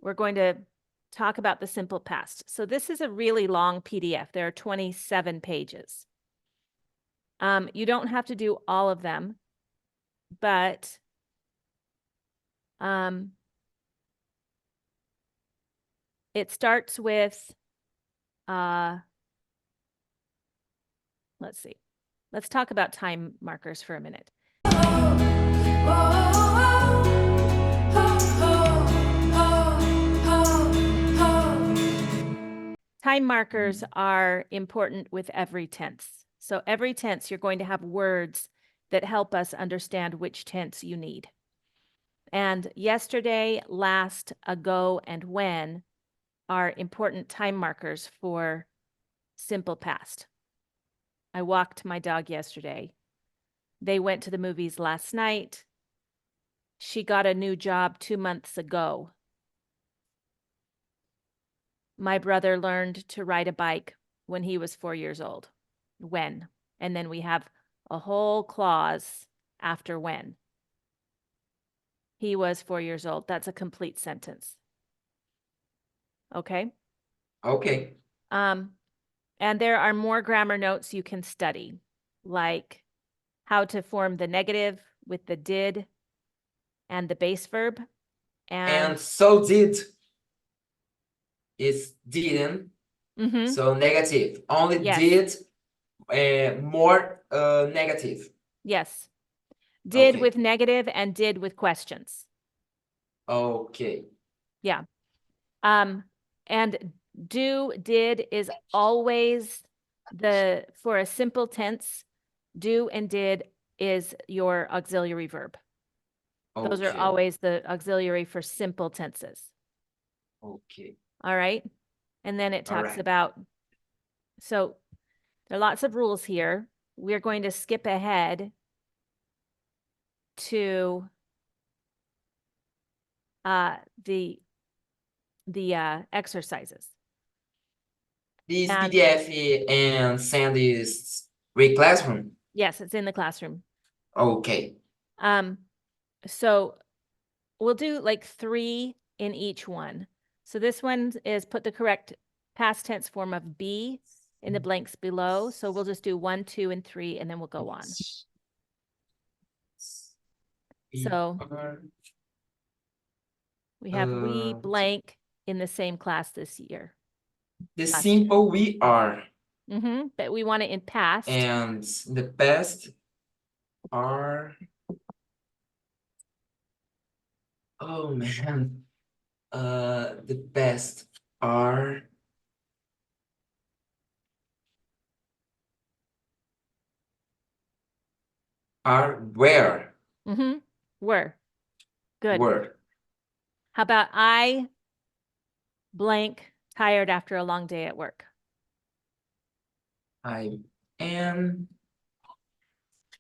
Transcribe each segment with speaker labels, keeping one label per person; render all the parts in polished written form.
Speaker 1: we're going to talk about the simple past. So this is a really long PDF. There are 27 pages. You don't have to do all of them, but it starts with, let's see. Let's talk about time markers for a minute. Time markers are important with every tense. So every tense, you're going to have words that help us understand which tense you need. And yesterday, last, ago, and when are important time markers for simple past. I walked my dog yesterday. They went to the movies last night. She got a new job 2 months ago. My brother learned to ride a bike when he was 4 years old. When? And then we have a whole clause after when. He was 4 years old. That's a complete sentence. Okay?
Speaker 2: Okay.
Speaker 1: And there are more grammar notes you can study, like how to form the negative with the did and the base verb.
Speaker 2: And so did is didn't. So negative. Only
Speaker 1: Yes.
Speaker 2: did more negative.
Speaker 1: Yes. Did
Speaker 2: Okay.
Speaker 1: with negative and did with questions.
Speaker 2: Okay.
Speaker 1: Yeah. And do, did is always for a simple tense, do and did is your auxiliary verb. Those are
Speaker 2: Okay.
Speaker 1: always the auxiliary for simple tenses.
Speaker 2: Okay.
Speaker 1: All right. And then it
Speaker 2: All
Speaker 1: talks
Speaker 2: right.
Speaker 1: about, so there are lots of rules here. We're going to skip ahead to the exercises.
Speaker 2: This
Speaker 1: And
Speaker 2: PDF and send is read classroom.
Speaker 1: yes, it's in the classroom.
Speaker 2: Okay.
Speaker 1: So we'll do like 3 in each one. So this one is put the correct past tense form of be in the blanks below. So we'll just do 1, 2, and 3, and then we'll go on. So we have we blank in the same class this year.
Speaker 2: The simple we are.
Speaker 1: But we want it in past.
Speaker 2: And the past are. Oh man. The best are. Are where?
Speaker 1: Were. Good.
Speaker 2: Were.
Speaker 1: How about I blank tired after a long day at work?
Speaker 2: I am.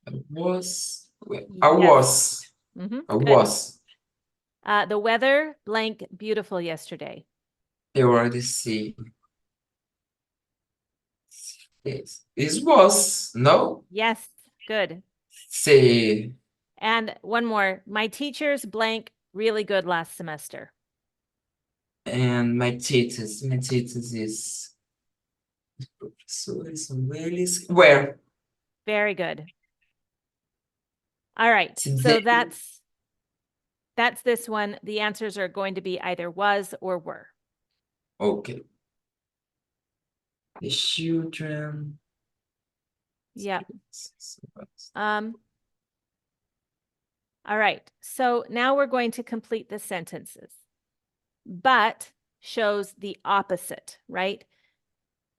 Speaker 2: I was.
Speaker 1: Yes.
Speaker 2: I was. I was.
Speaker 1: The weather blank beautiful yesterday.
Speaker 2: I already see. Yes. It was. No.
Speaker 1: Yes. Good.
Speaker 2: Say.
Speaker 1: And one more. My teacher's blank really good last semester.
Speaker 2: And my teachers is professores really where?
Speaker 1: Very good. All right. So that's this one. The answers are going to be either was or were.
Speaker 2: Okay. The children.
Speaker 1: Yeah. All right. So now we're going to complete the sentences. But shows the opposite, right?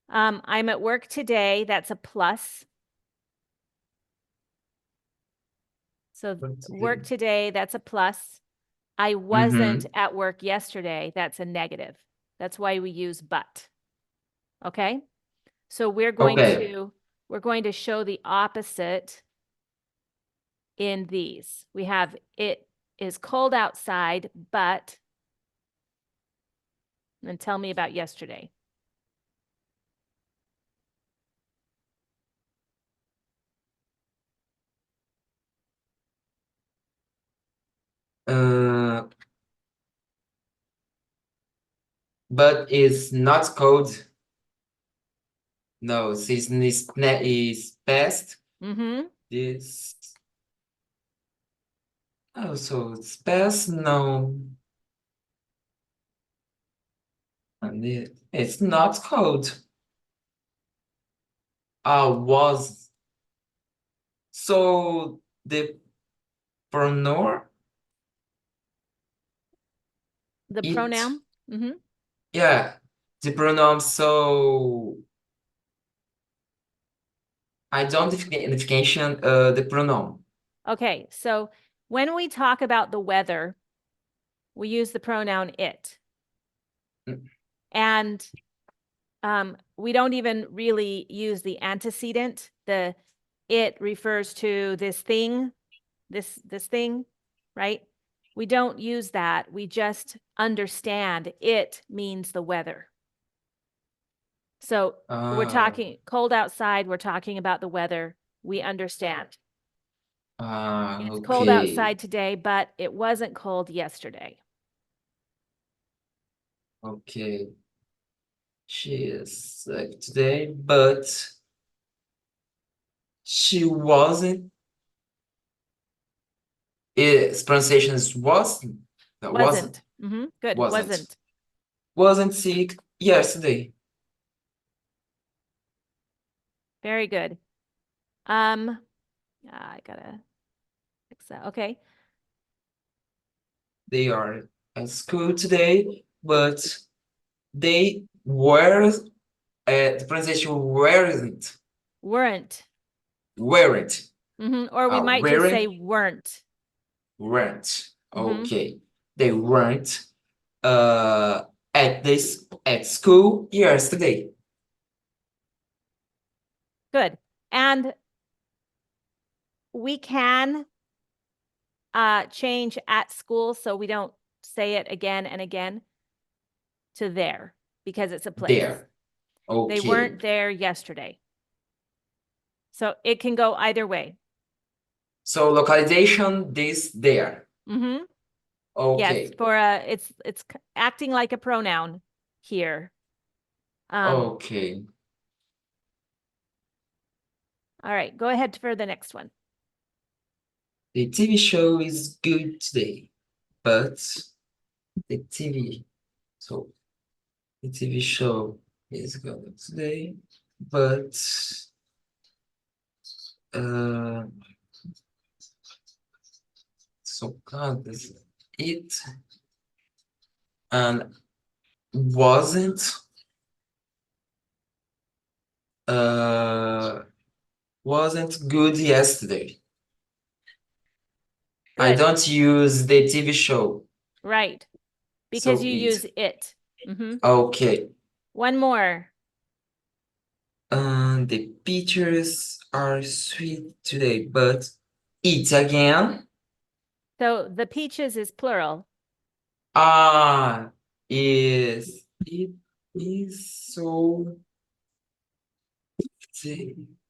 Speaker 1: I'm at work today. That's a plus. So work today, that's a plus. I wasn't at work yesterday. That's a negative. That's why we use but. Okay? So we're going to show the opposite in these. We have it is cold outside, but, and tell me about yesterday.
Speaker 2: but it's not cold. No, season is past.
Speaker 1: Mm-hmm.
Speaker 2: This. Oh, so it's past? No. And it's not cold. Was. So the pronoun
Speaker 1: The
Speaker 2: it.
Speaker 1: pronoun. Mm-hmm.
Speaker 2: Yeah, the pronoun. So identification. The pronoun.
Speaker 1: Okay, so when we talk about the weather, we use the pronoun it.
Speaker 2: Mm.
Speaker 1: And we don't even really use the antecedent. The it refers to this thing, this thing, right? We don't use that. We just understand it means the weather. So we're talking cold outside, we're talking about the weather. We understand. It's cold
Speaker 2: Okay.
Speaker 1: outside today, but it wasn't cold yesterday.
Speaker 2: Okay. She is sick today, but she wasn't. Its pronunciation is wasn't. No, wasn't.
Speaker 1: Wasn't. Good.
Speaker 2: Wasn't.
Speaker 1: Wasn't.
Speaker 2: Wasn't sick yesterday.
Speaker 1: Very good. I gotta fix that. Okay.
Speaker 2: They are at school today, but they were. The pronunciation weren't.
Speaker 1: Weren't.
Speaker 2: Weren't.
Speaker 1: Or we might just say
Speaker 2: Weren't.
Speaker 1: weren't.
Speaker 2: Weren't.
Speaker 1: Mm-hmm.
Speaker 2: Okay. They weren't. At school yesterday.
Speaker 1: Good. And we can change at school so we don't say it again and again to there because it's a place.
Speaker 2: There.
Speaker 1: They
Speaker 2: Okay.
Speaker 1: weren't there yesterday. So it can go either way.
Speaker 2: So localization, this, there.
Speaker 1: Mm-hmm. Yes,
Speaker 2: Okay.
Speaker 1: for it's acting like a pronoun here.
Speaker 2: Okay.
Speaker 1: All right, go ahead for the next one.
Speaker 2: The TV show is good today, but the TV, so the TV show is good today, but uh, so God, it and wasn't uh wasn't good yesterday. I
Speaker 1: Good.
Speaker 2: don't use the TV show,
Speaker 1: Right. Because
Speaker 2: so
Speaker 1: you
Speaker 2: it.
Speaker 1: use it. Mm-hmm.
Speaker 2: Okay.
Speaker 1: One more.
Speaker 2: The pictures are sweet today, but eat again.
Speaker 1: So the peaches is plural.
Speaker 2: Ah, it is so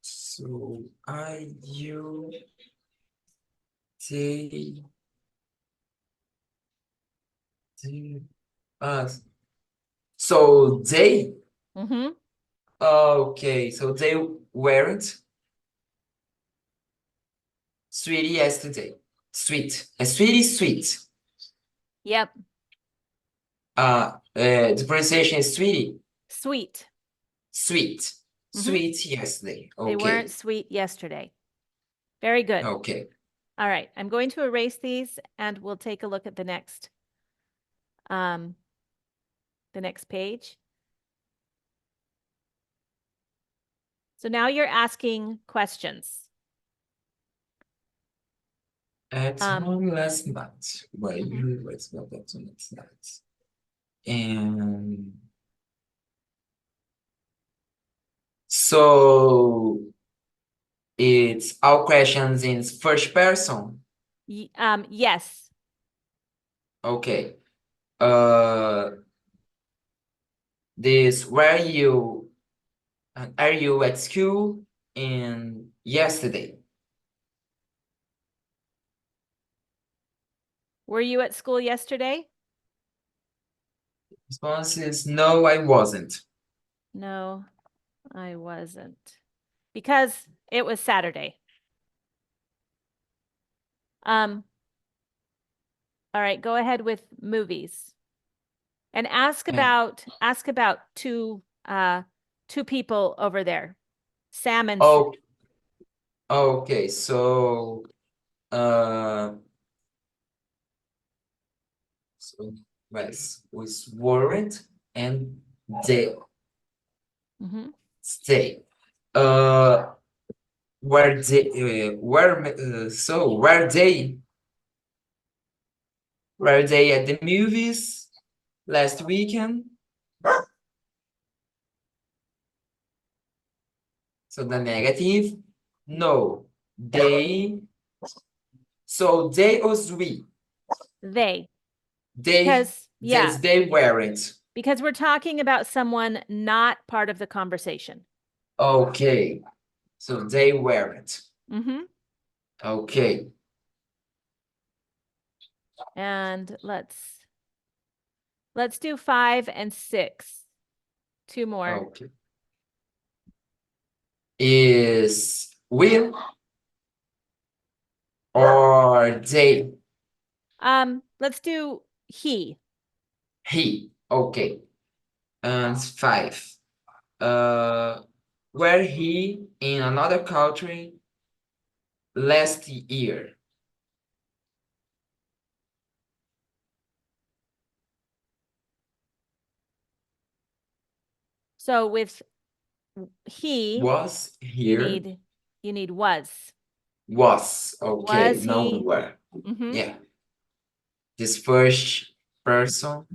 Speaker 2: so I you they they so they
Speaker 1: Mm-hmm.
Speaker 2: okay, so they weren't sweet yesterday. Sweet. A sweet is sweet.
Speaker 1: Yep.
Speaker 2: The pronunciation is sweetie.
Speaker 1: Sweet.
Speaker 2: Sweet.
Speaker 1: Mm-hmm.
Speaker 2: Sweet yesterday.
Speaker 1: They weren't
Speaker 2: Okay.
Speaker 1: sweet yesterday. Very good.
Speaker 2: Okay.
Speaker 1: All right, I'm going to erase these and we'll take a look at the next page. So now you're asking questions.
Speaker 2: At home last night. Why you let's go back to next night. And so it's all questions in first person.
Speaker 1: Yes.
Speaker 2: Okay. This where you are you at school in yesterday?
Speaker 1: Were you at school yesterday?
Speaker 2: Response is no, I wasn't.
Speaker 1: No, I wasn't. Because it was Saturday. All right, go ahead with movies. And ask about two people over there. Sam and
Speaker 2: Oh, okay. So, was worried and they
Speaker 1: Mhm.
Speaker 2: stay. Were they were they at the movies last weekend? So the negative, no, they. So they or we,
Speaker 1: They.
Speaker 2: they,
Speaker 1: Because yeah,
Speaker 2: they weren't.
Speaker 1: because we're talking about someone not part of the conversation.
Speaker 2: Okay, so they weren't.
Speaker 1: Mm-hmm.
Speaker 2: Okay.
Speaker 1: And let's do 5 and 6. 2 more.
Speaker 2: Okay. Is will or they?
Speaker 1: Let's do he.
Speaker 2: He. Okay. And 5. Were he in another country last year?
Speaker 1: So with he,
Speaker 2: Was
Speaker 1: you
Speaker 2: here?
Speaker 1: need was.
Speaker 2: Was. Okay.
Speaker 1: Was
Speaker 2: No,
Speaker 1: he?
Speaker 2: were.
Speaker 1: Mm-hmm.
Speaker 2: Yeah. This first person.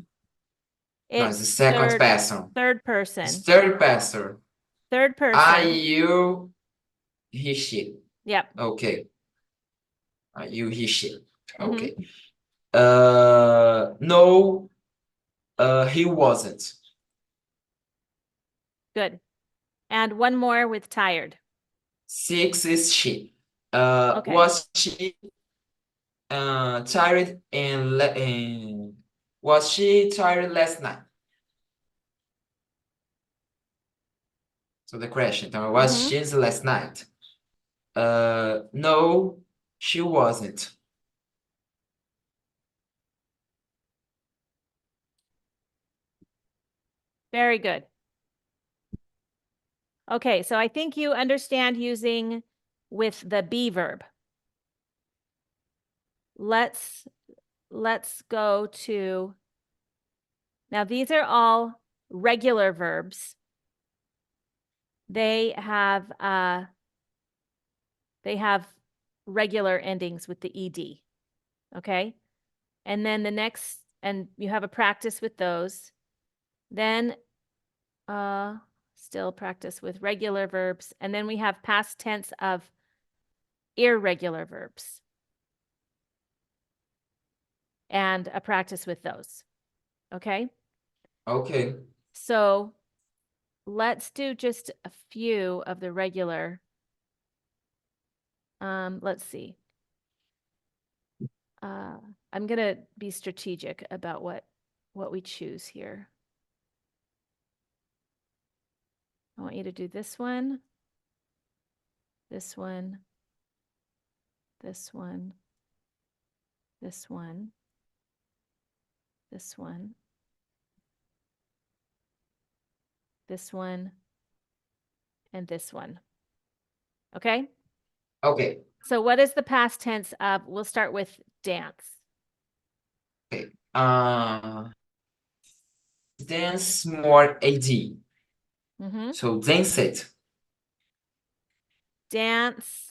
Speaker 2: No, it's the
Speaker 1: It's
Speaker 2: second person.
Speaker 1: third
Speaker 2: It's
Speaker 1: person.
Speaker 2: third person.
Speaker 1: Third
Speaker 2: I,
Speaker 1: person.
Speaker 2: you, he, she.
Speaker 1: Yep.
Speaker 2: Okay. You, he, she.
Speaker 1: Mm-hmm.
Speaker 2: Okay. No, he wasn't.
Speaker 1: Good. And one more with tired.
Speaker 2: 6 is she.
Speaker 1: Okay.
Speaker 2: Was she tired and was she tired last night? So the question, was
Speaker 1: Mm-hmm.
Speaker 2: she last night? No, she wasn't.
Speaker 1: Very good. Okay, so I think you understand using with the be verb. Let's go to, now these are all regular verbs. They have regular endings with the ed. Okay? And then the next, and you have a practice with those. Then still practice with regular verbs, and then we have past tense of irregular verbs. And a practice with those. Okay?
Speaker 2: Okay.
Speaker 1: So let's do just a few of the regular. Let's see. I'm gonna be strategic about what we choose here. I want you to do this one, this one, this one, this one, this one, this one, and this one. Okay?
Speaker 2: Okay.
Speaker 1: So what is the past tense of, we'll start with dance.
Speaker 2: Okay. Dance more AD.
Speaker 1: Mm-hmm.
Speaker 2: So dance it.
Speaker 1: Danced,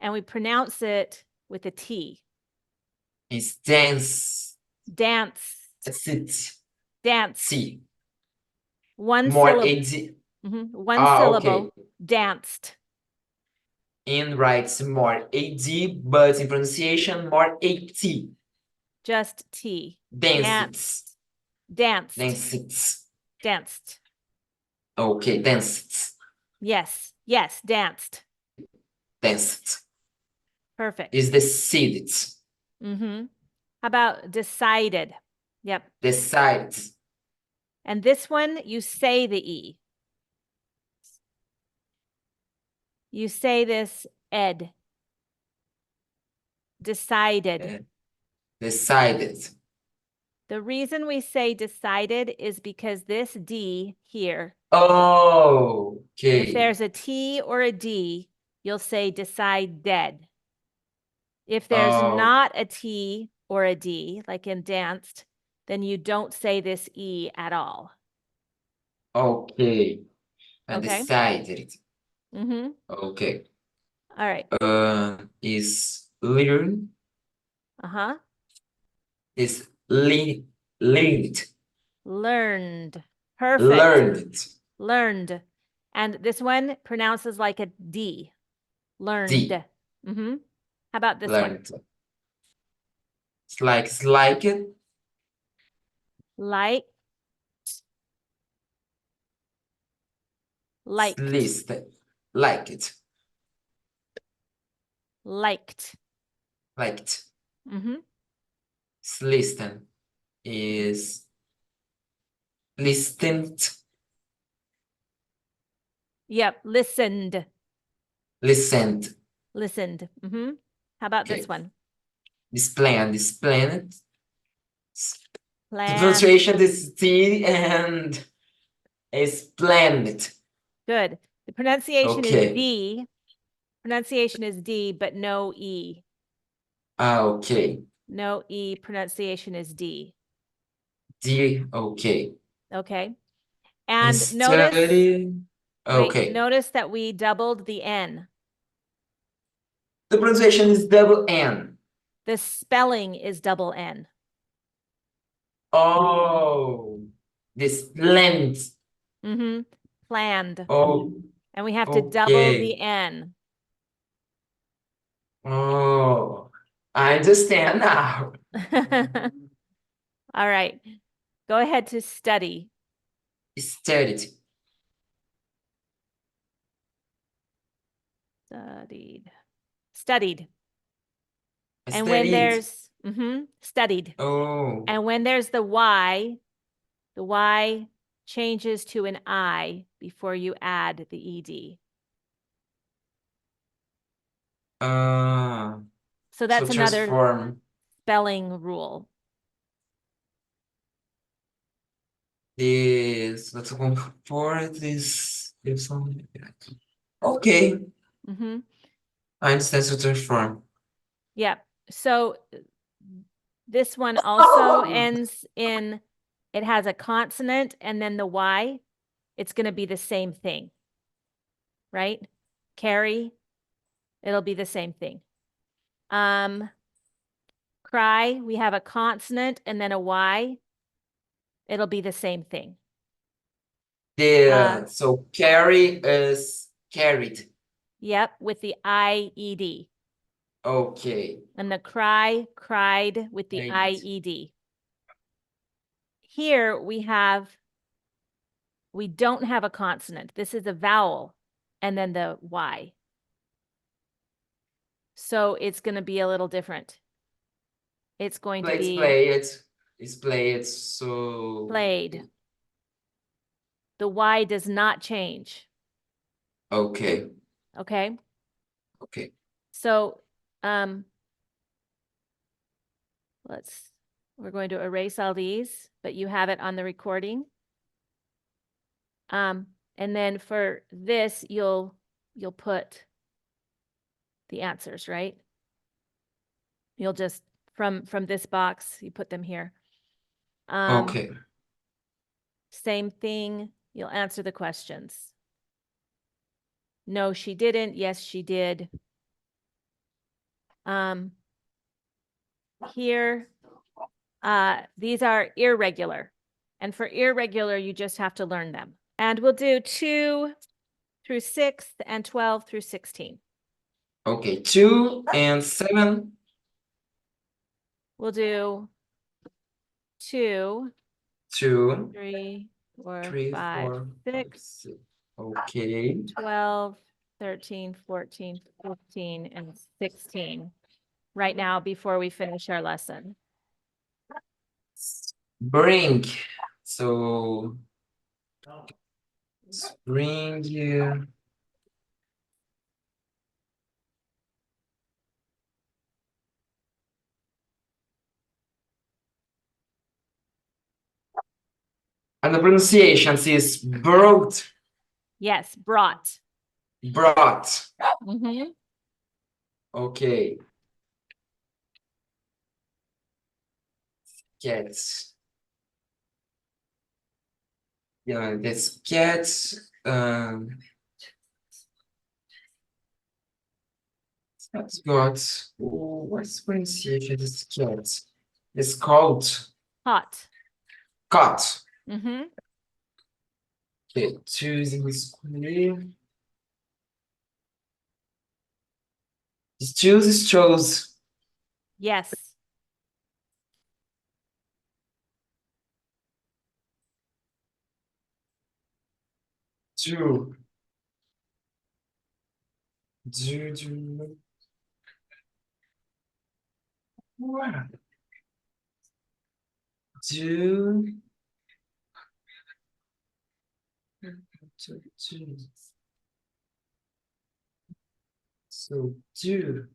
Speaker 1: and we pronounce it with a T.
Speaker 2: It's dance.
Speaker 1: Dance.
Speaker 2: That's it.
Speaker 1: Dance.
Speaker 2: See.
Speaker 1: One
Speaker 2: More
Speaker 1: syllable.
Speaker 2: AD.
Speaker 1: One syllable.
Speaker 2: Okay.
Speaker 1: Danced.
Speaker 2: In writes more AD, but in pronunciation more AT.
Speaker 1: Just T.
Speaker 2: Danced.
Speaker 1: Danced.
Speaker 2: Danced.
Speaker 1: Danced.
Speaker 2: Okay, danced.
Speaker 1: Yes. Yes. Danced.
Speaker 2: Danced.
Speaker 1: Perfect.
Speaker 2: Is the seed.
Speaker 1: Mm-hmm. How about decided? Yep.
Speaker 2: Decides.
Speaker 1: And this one, you say the E. You say this ed. Decided.
Speaker 2: Decided.
Speaker 1: The reason we say decided is because this D here,
Speaker 2: Oh,
Speaker 1: if
Speaker 2: okay.
Speaker 1: there's a T or a D, you'll say decide dead. If there's
Speaker 2: Oh,
Speaker 1: not a T or a D, like in danced, then you don't say this E at all.
Speaker 2: okay. I
Speaker 1: Okay.
Speaker 2: decided.
Speaker 1: Mm-hmm.
Speaker 2: Okay.
Speaker 1: All right.
Speaker 2: Is learn.
Speaker 1: Uh-huh.
Speaker 2: Is learned.
Speaker 1: Learned. Perfect.
Speaker 2: Learned.
Speaker 1: Learned. And this one pronounces like a D. Learned.
Speaker 2: D.
Speaker 1: Mm-hmm. How about this one?
Speaker 2: Learned. It's like it.
Speaker 1: Like. Liked.
Speaker 2: Listed. Like it.
Speaker 1: Liked.
Speaker 2: Liked.
Speaker 1: Mm-hmm.
Speaker 2: Listen is listened.
Speaker 1: Yep. Listened.
Speaker 2: Listened.
Speaker 1: Listened. Mm-hmm. How about
Speaker 2: Okay.
Speaker 1: this one?
Speaker 2: Displayed. The
Speaker 1: Planned.
Speaker 2: pronunciation is T and is planned.
Speaker 1: Good. The pronunciation is
Speaker 2: Okay.
Speaker 1: D. Pronunciation is D, but no E.
Speaker 2: Okay.
Speaker 1: No E. Pronunciation is D.
Speaker 2: D. Okay.
Speaker 1: Okay. And notice,
Speaker 2: Study. Okay.
Speaker 1: notice that we doubled the N.
Speaker 2: The pronunciation is double N.
Speaker 1: The spelling is double N.
Speaker 2: Oh, this lens.
Speaker 1: Mm-hmm. Planned.
Speaker 2: Oh,
Speaker 1: And we have to double
Speaker 2: okay.
Speaker 1: the N.
Speaker 2: Oh, I understand now.
Speaker 1: All right. Go ahead to study.
Speaker 2: Studied.
Speaker 1: Studied. Studied. And when
Speaker 2: Studied.
Speaker 1: there's studied.
Speaker 2: Oh,
Speaker 1: And when there's the Y changes to an I before you add the ED. So that's
Speaker 2: so
Speaker 1: another
Speaker 2: transform
Speaker 1: spelling rule.
Speaker 2: this. Let's go for this. Okay,
Speaker 1: Mm-hmm.
Speaker 2: I understand. So transform.
Speaker 1: Yep. So this one also ends in, it has a consonant and then the Y. It's going to be the same thing, right? Carry, it'll be the same thing. Cry, we have a consonant and then a Y. It'll be the same thing.
Speaker 2: So carry is carried.
Speaker 1: Yep, with the IED.
Speaker 2: Okay.
Speaker 1: And the cry, cried with the
Speaker 2: Right.
Speaker 1: IED. Here we don't have a consonant. This is a vowel and then the Y. So it's going to be a little different. It's going to be
Speaker 2: Play it. It's play it. So
Speaker 1: played. The Y does not change.
Speaker 2: Okay.
Speaker 1: Okay.
Speaker 2: Okay.
Speaker 1: So we're going to erase all these, but you have it on the recording. And then for this, you'll put the answers, right? You'll just from this box, you put them here.
Speaker 2: Okay.
Speaker 1: Same thing, you'll answer the questions. No, she didn't. Yes, she did. Here, these are irregular. And for irregular, you just have to learn them. And we'll do 2 through 6 and 12 through 16.
Speaker 2: Okay. 2 and 7.
Speaker 1: We'll do 2,
Speaker 2: 2,
Speaker 1: 3, 4,
Speaker 2: 3,
Speaker 1: 5,
Speaker 2: 4,
Speaker 1: 6,
Speaker 2: 6. Okay.
Speaker 1: 12, 13, 14, 15, and 16 right now before we finish our lesson.
Speaker 2: Bring. So bring. And the pronunciation is brought.
Speaker 1: Yes, brought.
Speaker 2: Brought.
Speaker 1: Mhm.
Speaker 2: Okay. Get. Yeah, that's get. That's got. Oh, what's pronunciation? This get. It's called
Speaker 1: Hot.
Speaker 2: cut.
Speaker 1: Mhm.
Speaker 2: Okay, choosing square. Choose is chose.
Speaker 1: Yes.
Speaker 2: Do. Do. What? Do. Do. So do.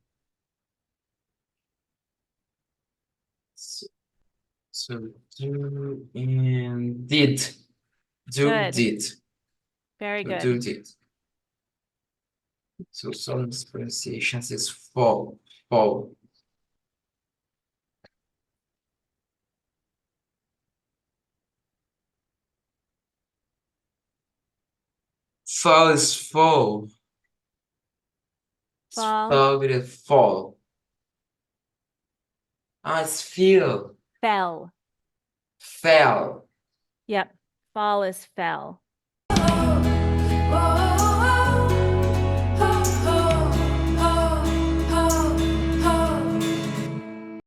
Speaker 2: So do and did. Do
Speaker 1: Good.
Speaker 2: did.
Speaker 1: Very
Speaker 2: So
Speaker 1: good.
Speaker 2: do did. So some pronunciations is fall. Fall. Fall is fall.
Speaker 1: Fall.
Speaker 2: Fall with a fall. Ah, it's feel.
Speaker 1: Fell.
Speaker 2: Fell.
Speaker 1: Yep. Fall is fell.